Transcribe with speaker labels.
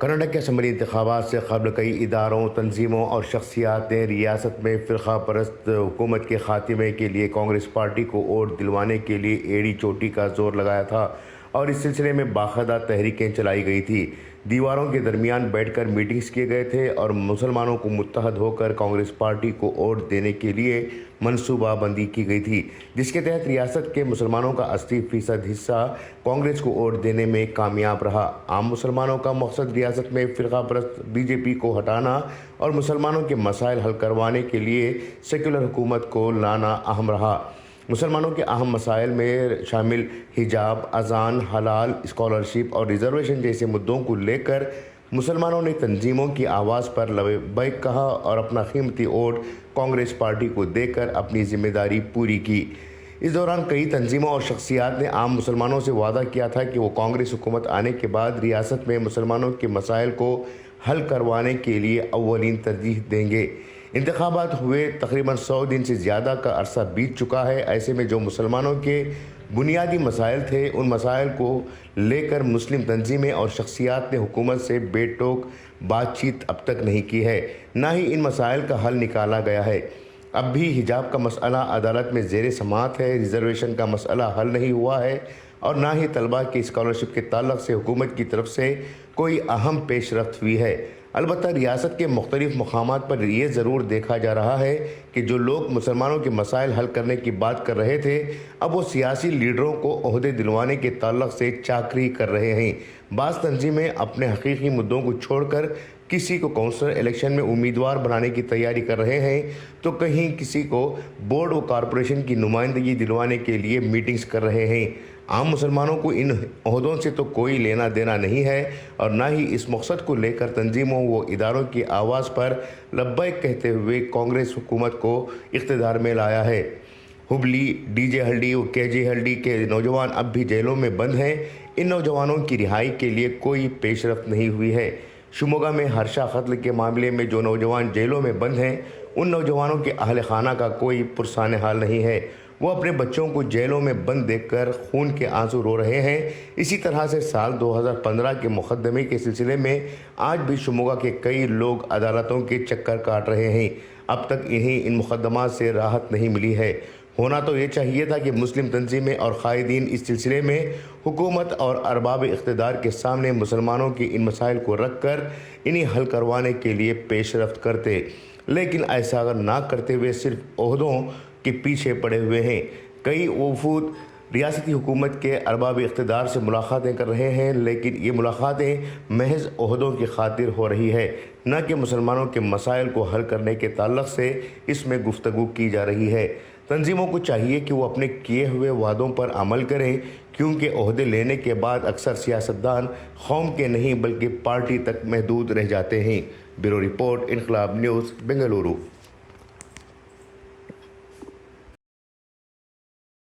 Speaker 1: کرناٹک کے اسمبلی انتخابات سے قبل کئی اداروں، تنظیموں اور شخصیات نے ریاست میں فرقہ پرست حکومت کے خاتمے کے لیے کانگریس پارٹی کو ووٹ دلوانے کے لیے ایڑی چوٹی کا زور لگایا تھا اور اس سلسلے میں باقاعدہ تحریکیں چلائی گئی تھیں۔ دیواروں کے درمیان بیٹھ کر میٹنگز کیے گئے تھے اور مسلمانوں کو متحد ہو کر کانگریس پارٹی کو ووٹ دینے کے لیے منصوبہ بندی کی گئی تھی، جس کے تحت ریاست کے مسلمانوں کا 80% حصہ کانگریس کو ووٹ دینے میں کامیاب رہا۔ عام مسلمانوں کا مقصد ریاست میں فرقہ پرست بی جے پی کو ہٹانا اور مسلمانوں کے مسائل حل کروانے کے لیے سیکولر حکومت کو لانا اہم رہا۔ مسلمانوں کے اہم مسائل میں شامل حجاب، اذان، حلال، اسکالرشپ اور ریزرویشن جیسے مدعوں کو لے کر مسلمانوں نے تنظیموں کی آواز پر لبیک کہا اور اپنا قیمتی ووٹ کانگریس پارٹی کو دے کر اپنی ذمہ داری پوری کی۔ اس دوران کئی تنظیموں اور شخصیات نے عام مسلمانوں سے وعدہ کیا تھا کہ وہ کانگریس حکومت آنے کے بعد ریاست میں مسلمانوں کے مسائل کو حل کروانے کے لیے اولین ترجیح دیں گے۔ انتخابات ہوئے تقریباً 100 دن سے زیادہ کا عرصہ بیت چکا ہے۔ ایسے میں جو مسلمانوں کے بنیادی مسائل تھے، ان مسائل کو لے کر مسلم تنظیمیں اور شخصیات نے حکومت سے بے ٹوک بات چیت اب تک نہیں کی ہے، نہ ہی ان مسائل کا حل نکالا گیا ہے۔ اب بھی حجاب کا مسئلہ عدالت میں زیر سماعت ہے، ریزرویشن کا مسئلہ حل نہیں ہوا ہے اور نہ ہی طلباء کی اسکالرشپ کے تعلق سے حکومت کی طرف سے کوئی اہم پیش رفت ہوئی ہے۔ البتہ ریاست کے مختلف مقامات پر یہ ضرور دیکھا جا رہا ہے کہ جو لوگ مسلمانوں کے مسائل حل کرنے کی بات کر رہے تھے، اب وہ سیاسی لیڈروں کو عہدے دلوانے کے تعلق سے چاکری کر رہے ہیں۔ بعض تنظیمیں اپنے حقیقی مدعوں کو چھوڑ کر کسی کو کونسلر الیکشن میں امیدوار بنانے کی تیاری کر رہے ہیں، تو کہیں کسی کو بورڈ و کارپوریشن کی نمائندگی دلوانے کے لیے میٹنگز کر رہے ہیں۔ عام مسلمانوں کو ان عہدوں سے تو کوئی لینا دینا نہیں ہے اور نہ ہی اس مقصد کو لے کر تنظیموں و اداروں کی آواز پر لبیک کہتے ہوئے کانگریس حکومت کو اقتدار میں لایا ہے۔ ہبلی، ڈی جے ہلڈی اور کے جے ہلڈی کے نوجوان اب بھی جیلوں میں بند ہیں۔ ان نوجوانوں کی رہائی کے لیے کوئی پیش رفت نہیں ہوئی ہے۔ شموگا میں ہرشا قتل کے معاملے میں جو نوجوان جیلوں میں بند ہیں، ان نوجوانوں کے اہل خانہ کا کوئی پرسان حال نہیں ہے۔ وہ اپنے بچوں کو جیلوں میں بند دیکھ کر خون کے آنسو رو رہے ہیں۔ اسی طرح سے سال 2015 کے مقدمے کے سلسلے میں آج بھی شموگا کے کئی لوگ عدالتوں کے چکر کاٹ رہے ہیں۔ اب تک انہیں ان مقدمات سے راحت نہیں ملی ہے۔ ہونا تو یہ چاہیے تھا کہ مسلم تنظیمیں اور قائدین اس سلسلے میں حکومت اور ارباب اقتدار کے سامنے مسلمانوں کے ان مسائل کو رکھ کر انہیں حل کروانے کے لیے پیش رفت کرتے، لیکن ایسا نہ کرتے ہوئے صرف عہدوں کے پیچھے پڑے ہوئے ہیں۔ کئی وفود ریاستی حکومت کے ارباب اقتدار سے ملاقاتیں کر رہے ہیں، لیکن یہ ملاقاتیں محض عہدوں کی خاطر ہو رہی ہے، نہ کہ مسلمانوں کے مسائل کو حل کرنے کے تعلق سے اس میں گفتگو کی جا رہی ہے۔ تنظیموں کو چاہیے کہ وہ اپنے کیے ہوئے وعدوں پر عمل کریں، کیونکہ عہدے لینے کے بعد اکثر سیاستدان قوم کے نہیں بلکہ پارٹی تک محدود رہ جاتے ہیں۔ بیورو رپورٹ، انقلاب نیوز، بنگلورو۔